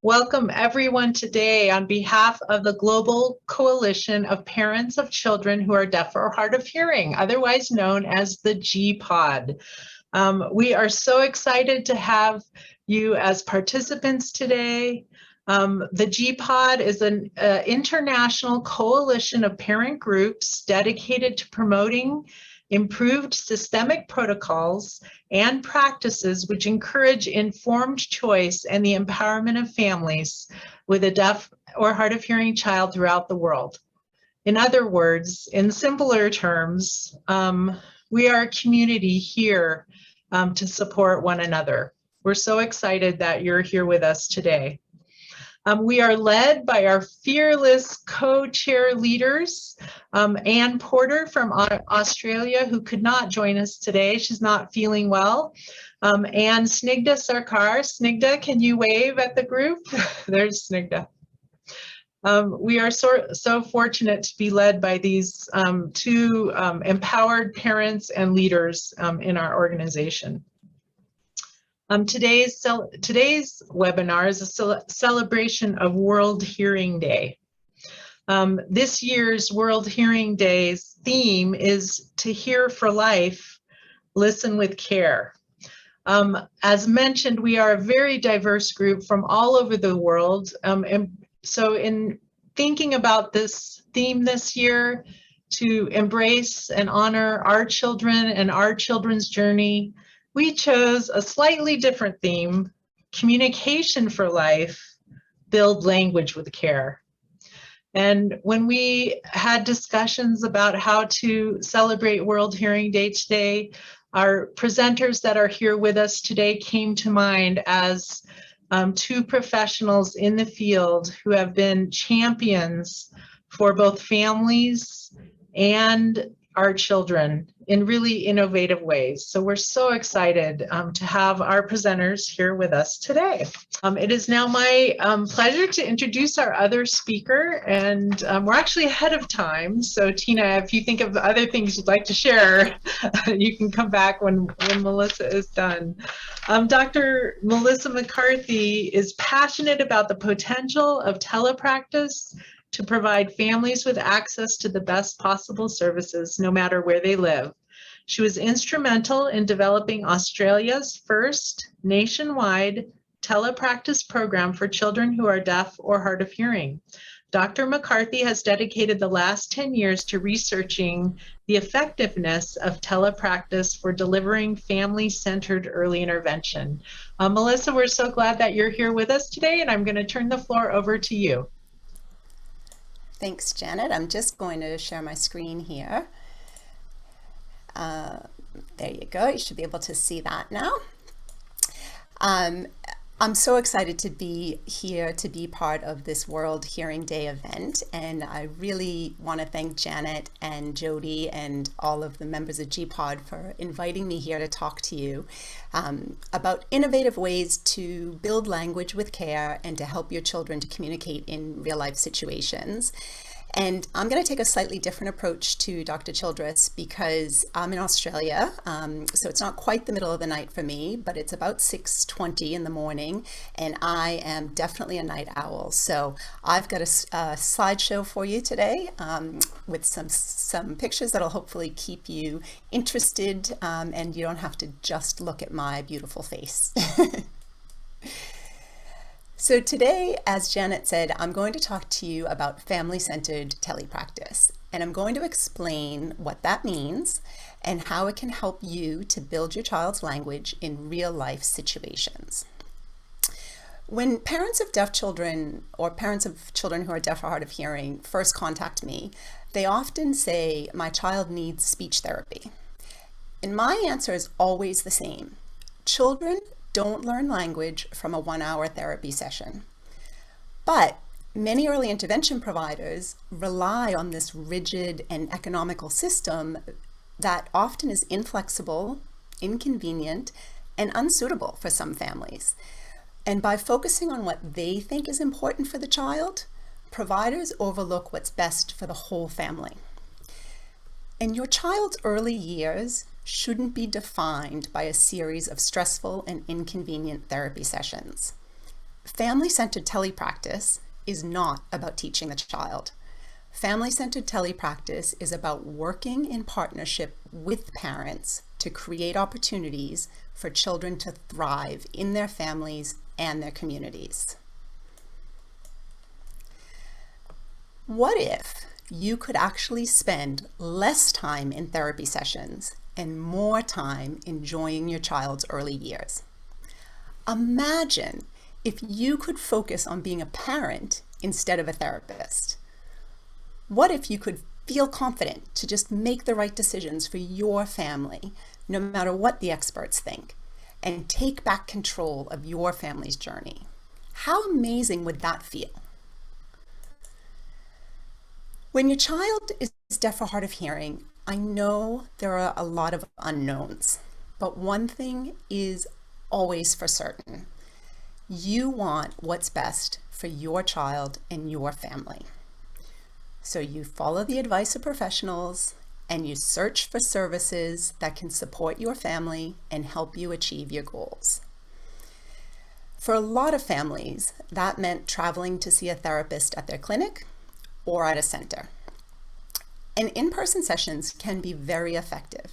Welcome everyone today on behalf of the Global Coalition of Parents of Children who are Deaf or Hard of Hearing, otherwise known as the GPOD. We are so excited to have you as participants today. The GPOD is an international coalition of parent groups dedicated to promoting improved systemic protocols and practices which encourage informed choice and the empowerment of families with a deaf or hard of hearing child throughout the world. In other words, in simpler terms, we are a community here to support one another. We're so excited that you're here with us today. We are led by our fearless co-chair leaders, Anne Porter from Australia, who could not join us today. She's not feeling well. And Snigdha Sarkar. Snigdha, can you wave at the group? There's Snigdha. We are so fortunate to be led by these two empowered parents and leaders in our organization. Today's webinar is a celebration of World Hearing Day. This year's World Hearing Day's theme is to hear for life, listen with care. As mentioned, we are a very diverse group from all over the world. And so in thinking about this theme this year, to embrace and honor our children and our children's journey, we chose a slightly different theme: communication for life, build language with care. And when we had discussions about how to celebrate World Hearing Day today, our presenters that are here with us today came to mind as two professionals in the field who have been champions for both families and our children in really innovative ways. So we're so excited to have our presenters here with us today. It is now my pleasure to introduce our other speaker, and we're actually ahead of time. So Tina, if you think of other things you'd like to share, you can come back when Melissa is done. Dr. Melissa McCarthy is passionate about the potential of telepractice to provide families with access to the best possible services, no matter where they live. She was instrumental in developing Australia's first nationwide telepractice program for children who are deaf or hard of hearing. Dr. McCarthy has dedicated the last 10 years to researching the effectiveness of telepractice for delivering family-centered early intervention. Melissa, we're so glad that you're here with us today, and I'm going to turn the floor over to you. Thanks, Janet. I'm just going to share my screen here. There you go. You should be able to see that now. I'm so excited to be here to be part of this World Hearing Day event, and I really want to thank Janet and Jodi and all of the members of GPOD for inviting me here to talk to you about innovative ways to build language with care and to help your children to communicate in real-life situations. And I'm going to take a slightly different approach to Dr. Childress because I'm in Australia, so it's not quite the middle of the night for me, but it's about 6:20 in the morning, and I am definitely a night owl. So I've got a slideshow for you today with some pictures that'll hopefully keep you interested, and you don't have to just look at my beautiful face. So today, as Janet said, I'm going to talk to you about family-centered telepractice, and I'm going to explain what that means and how it can help you to build your child's language in real-life situations. When parents of deaf children or parents of children who are deaf or hard of hearing first contact me, they often say, "My child needs speech therapy." And my answer is always the same. Children don't learn language from a 1-hour therapy session. But many early intervention providers rely on this rigid and economical system that often is inflexible, inconvenient, and unsuitable for some families. And by focusing on what they think is important for the child, providers overlook what's best for the whole family. And your child's early years shouldn't be defined by a series of stressful and inconvenient therapy sessions. family-centered telepractice is not about teaching the child. Family-centered telepractice is about working in partnership with parents to create opportunities for children to thrive in their families and their communities. What if you could actually spend less time in therapy sessions and more time enjoying your child's early years? Imagine if you could focus on being a parent instead of a therapist. What if you could feel confident to just make the right decisions for your family, no matter what the experts think, and take back control of your family's journey? How amazing would that feel? When your child is deaf or hard of hearing, I know there are a lot of unknowns, but one thing is always for certain. You want what's best for your child and your family. So you follow the advice of professionals and you search for services that can support your family and help you achieve your goals. For a lot of families, that meant traveling to see a therapist at their clinic or at a center. And in-person sessions can be very effective,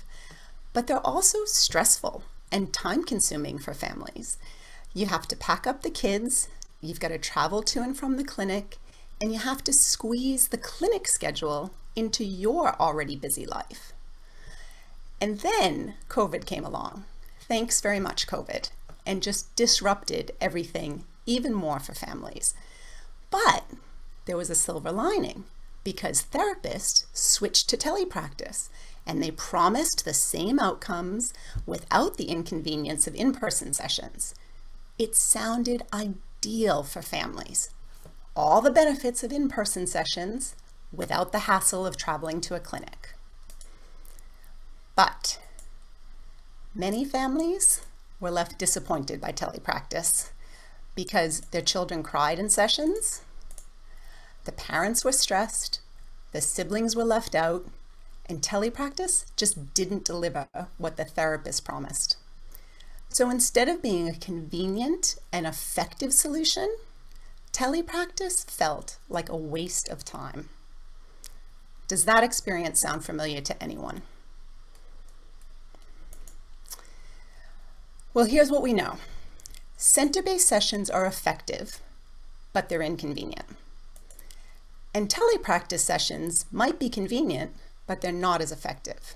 but they're also stressful and time-consuming for families. You have to pack up the kids, you've got to travel to and from the clinic, and you have to squeeze the clinic schedule into your already busy life. And then COVID came along. Thanks very much, COVID, and just disrupted everything even more for families. But there was a silver lining because therapists switched to telepractice and they promised the same outcomes without the inconvenience of in-person sessions. It sounded ideal for families. All the benefits of in-person sessions without the hassle of traveling to a clinic. But many families were left disappointed by telepractice because their children cried in sessions, the parents were stressed, the siblings were left out, and telepractice just didn't deliver what the therapist promised. So instead of being a convenient and effective solution, telepractice felt like a waste of time. Does that experience sound familiar to anyone? Well, here's what we know. Center-based sessions are effective, but they're inconvenient. And telepractice sessions might be convenient, but they're not as effective.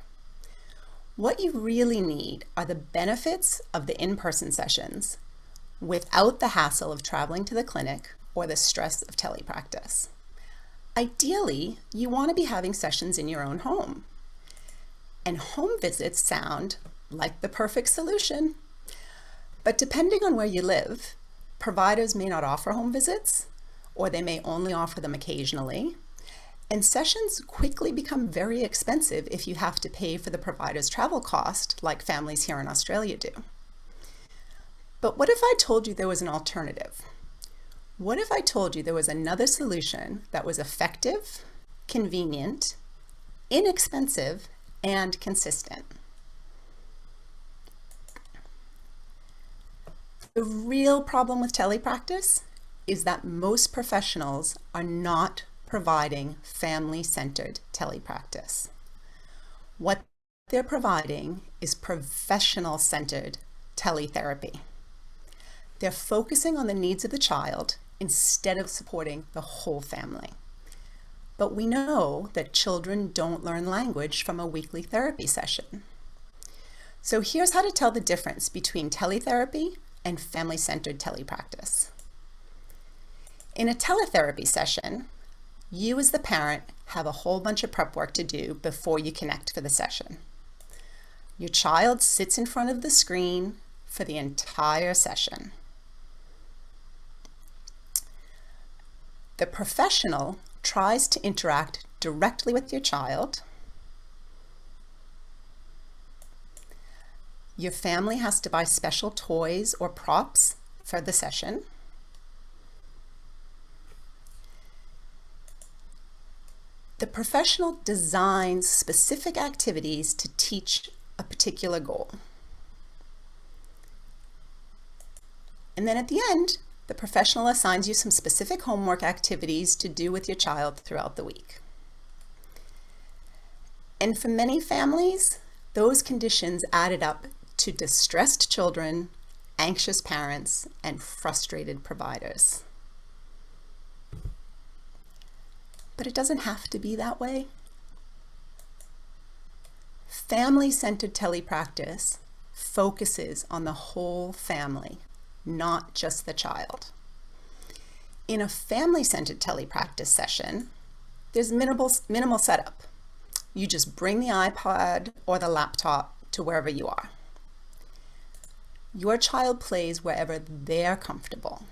What you really need are the benefits of the in-person sessions without the hassle of traveling to the clinic or the stress of telepractice. Ideally, you want to be having sessions in your own home. And home visits sound like the perfect solution. But depending on where you live, providers may not offer home visits, or they may only offer them occasionally. And sessions quickly become very expensive if you have to pay for the provider's travel cost, like families here in Australia do. But what if I told you there was an alternative? What if I told you there was another solution that was effective, convenient, inexpensive, and consistent? The real problem with telepractice is that most professionals are not providing family-centered telepractice. What they're providing is professional-centered teletherapy. They're focusing on the needs of the child instead of supporting the whole family. But we know that children don't learn language from a weekly therapy session. So here's how to tell the difference between teletherapy and family-centered telepractice. In a teletherapy session, you as the parent have a whole bunch of prep work to do before you connect for the session. Your child sits in front of the screen for the entire session. The professional tries to interact directly with your child. Your family has to buy special toys or props for the session. The professional designs specific activities to teach a particular goal. And then at the end, The professional assigns you some specific homework activities to do with your child throughout the week. And for many families, those conditions added up to distressed children, anxious parents, and frustrated providers. But it doesn't have to be that way. Family-centered telepractice focuses on the whole family, not just the child. In a family-centered telepractice session, there's minimal setup. You just bring the iPad or the laptop to wherever you are. Your child plays wherever they're comfortable.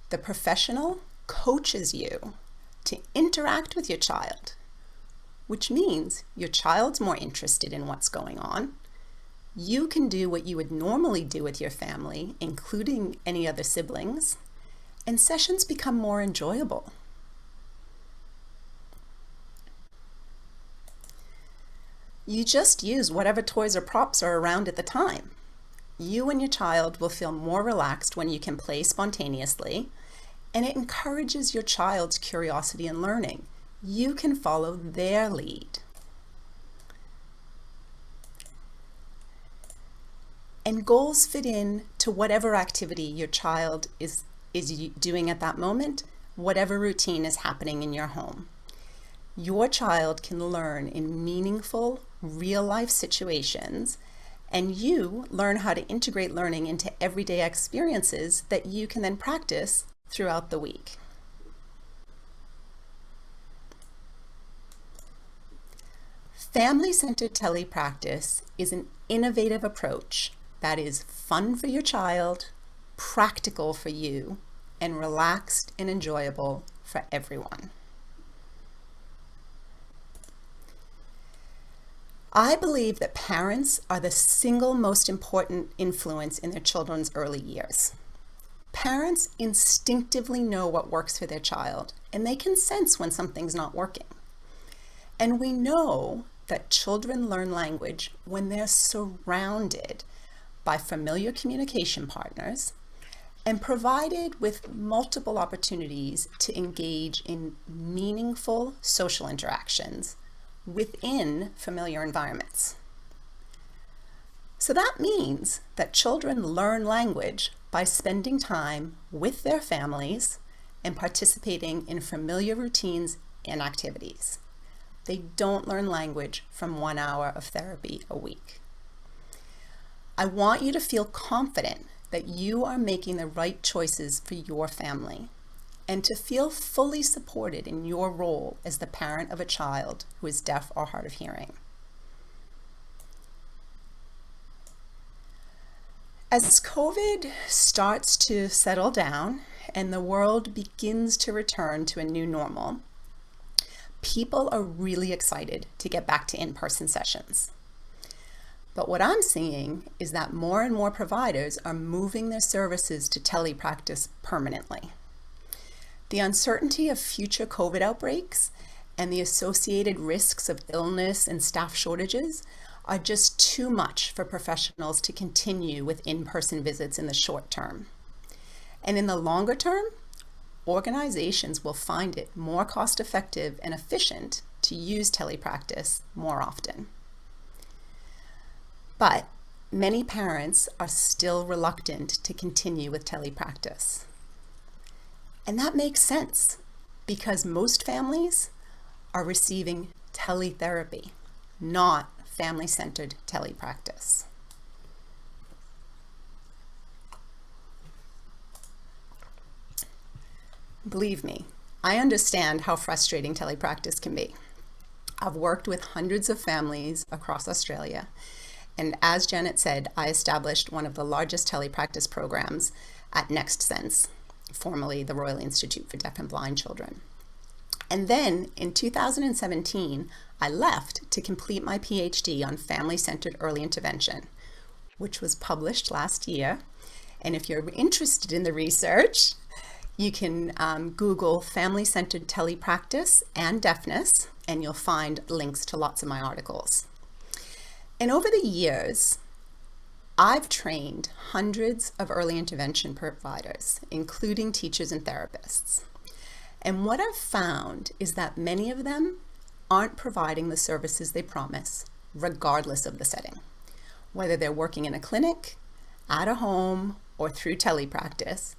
The professional coaches you to interact with your child, which means your child's more interested in what's going on. You can do what you would normally do with your family, including any other siblings, and sessions become more enjoyable. You just use whatever toys or props are around at the time. You and your child will feel more relaxed when you can play spontaneously, and it encourages your child's curiosity and learning. You can follow their lead. And goals fit in to whatever activity your child is doing at that moment, whatever routine is happening in your home. Your child can learn in meaningful, real-life situations, and you learn how to integrate learning into everyday experiences that you can then practice throughout the week. Family-centered telepractice is an innovative approach that is fun for your child, practical for you, and relaxed and enjoyable for everyone. I believe that parents are the single most important influence in their children's early years. Parents instinctively know what works for their child, and they can sense when something's not working. And we know that children learn language when they're surrounded by familiar communication partners and provided with multiple opportunities to engage in meaningful social interactions within familiar environments. So that means that children learn language by spending time with their families and participating in familiar routines and activities. They don't learn language from 1 hour of therapy a week. I want you to feel confident that you are making the right choices for your family and to feel fully supported in your role as the parent of a child who is deaf or hard of hearing. As COVID starts to settle down and the world begins to return to a new normal, people are really excited to get back to in-person sessions. But what I'm seeing is that more and more providers are moving their services to telepractice permanently. The uncertainty of future COVID outbreaks and the associated risks of illness and staff shortages are just too much for professionals to continue with in-person visits in the short term. And in the longer term, organizations will find it more cost-effective and efficient to use telepractice more often. But many parents are still reluctant to continue with telepractice. And that makes sense because most families are receiving teletherapy, not family-centered telepractice. Believe me, I understand how frustrating telepractice can be. I've worked with hundreds of families across Australia, and as Janet said, I established one of the largest telepractice programs at NextSense, formerly the Royal Institute for Deaf and Blind Children. And then in 2017, I left to complete my PhD on family-centered early intervention, which was published last year. And if you're interested in the research, you can Google family-centered telepractice and deafness, and you'll find links to lots of my articles. And over the years, I've trained hundreds of early intervention providers, including teachers and therapists. And what I've found is that many of them aren't providing the services they promise, regardless of the setting. Whether they're working in a clinic, at a home, or through telepractice,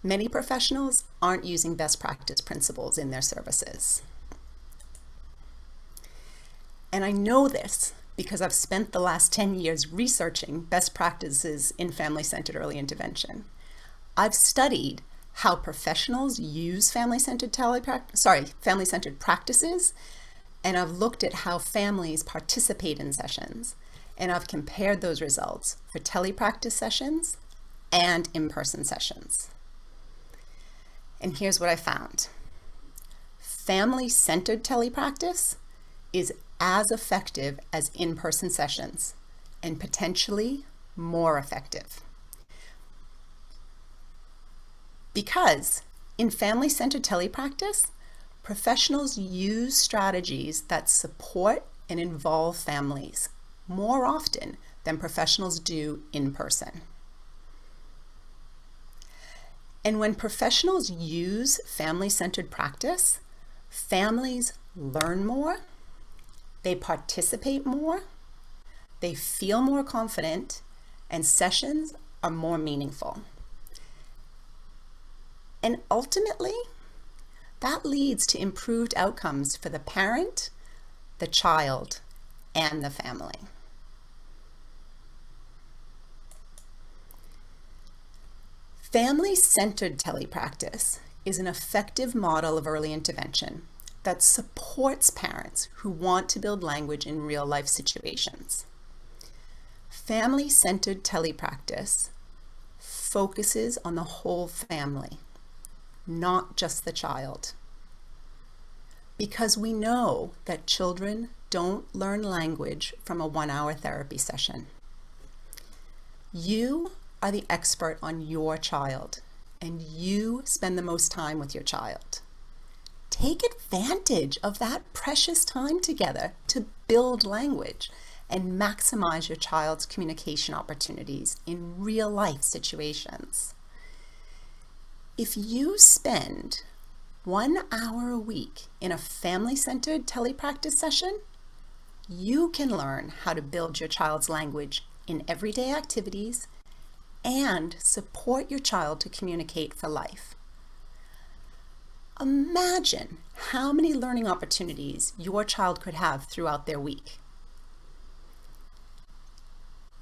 many professionals aren't using best practice principles in their services. And I know this because I've spent the last 10 years researching best practices in family-centered early intervention. I've studied how professionals use family-centered practices, and I've looked at how families participate in sessions, and I've compared those results for telepractice sessions and in-person sessions. And here's what I found. Family-centered telepractice is as effective as in-person sessions, and potentially more effective. Because in family-centered telepractice, professionals use strategies that support and involve families more often than professionals do in person. And when professionals use family-centered practice, families learn more, they participate more, they feel more confident, and sessions are more meaningful. And ultimately, that leads to improved outcomes for the parent, the child, and the family. Family-centered telepractice is an effective model of early intervention that supports parents who want to build language in real-life situations. Family-centered telepractice focuses on the whole family, not just the child. Because we know that children don't learn language from a 1-hour therapy session. You are the expert on your child, and you spend the most time with your child. Take advantage of that precious time together to build language and maximize your child's communication opportunities in real-life situations. If you spend 1 hour a week in a family-centered telepractice session, you can learn how to build your child's language in everyday activities and support your child to communicate for life. Imagine how many learning opportunities your child could have throughout their week.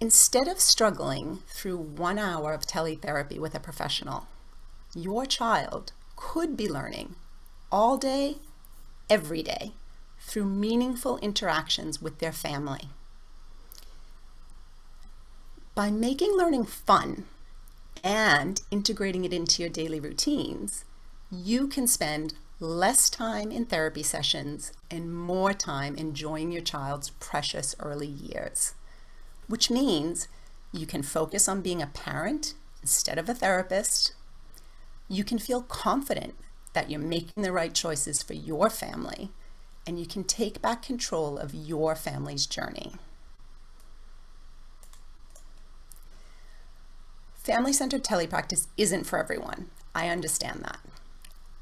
Instead of struggling through 1 hour of teletherapy with a professional, your child could be learning all day, every day, through meaningful interactions with their family. By making learning fun and integrating it into your daily routines, you can spend less time in therapy sessions and more time enjoying your child's precious early years, which means you can focus on being a parent instead of a therapist. You can feel confident that you're making the right choices for your family, and you can take back control of your family's journey. Family-centered telepractice isn't for everyone. I understand that.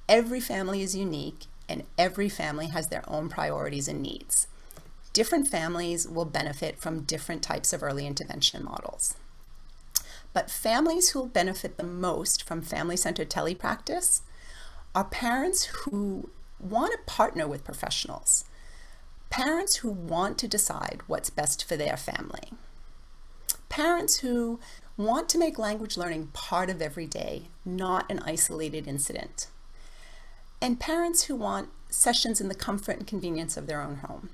Every family is unique, and every family has their own priorities and needs. Different families will benefit from different types of early intervention models. But families who will benefit the most from family-centered telepractice are parents who want to partner with professionals, parents who want to decide what's best for their family, parents who want to make language learning part of every day, not an isolated incident, and parents who want sessions in the comfort and convenience of their own home.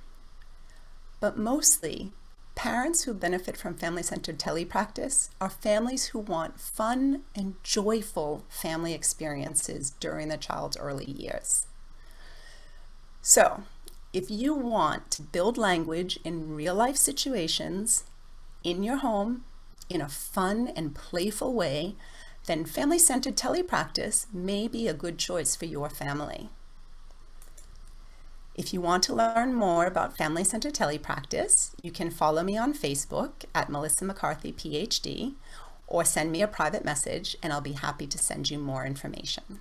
But mostly, parents who benefit from family-centered telepractice are families who want fun and joyful family experiences during the child's early years. So, if you want to build language in real-life situations, in your home, in a fun and playful way, then family-centered telepractice may be a good choice for your family. If you want to learn more about family-centered telepractice, you can follow me on Facebook at Melissa McCarthy, PhD, or send me a private message and I'll be happy to send you more information.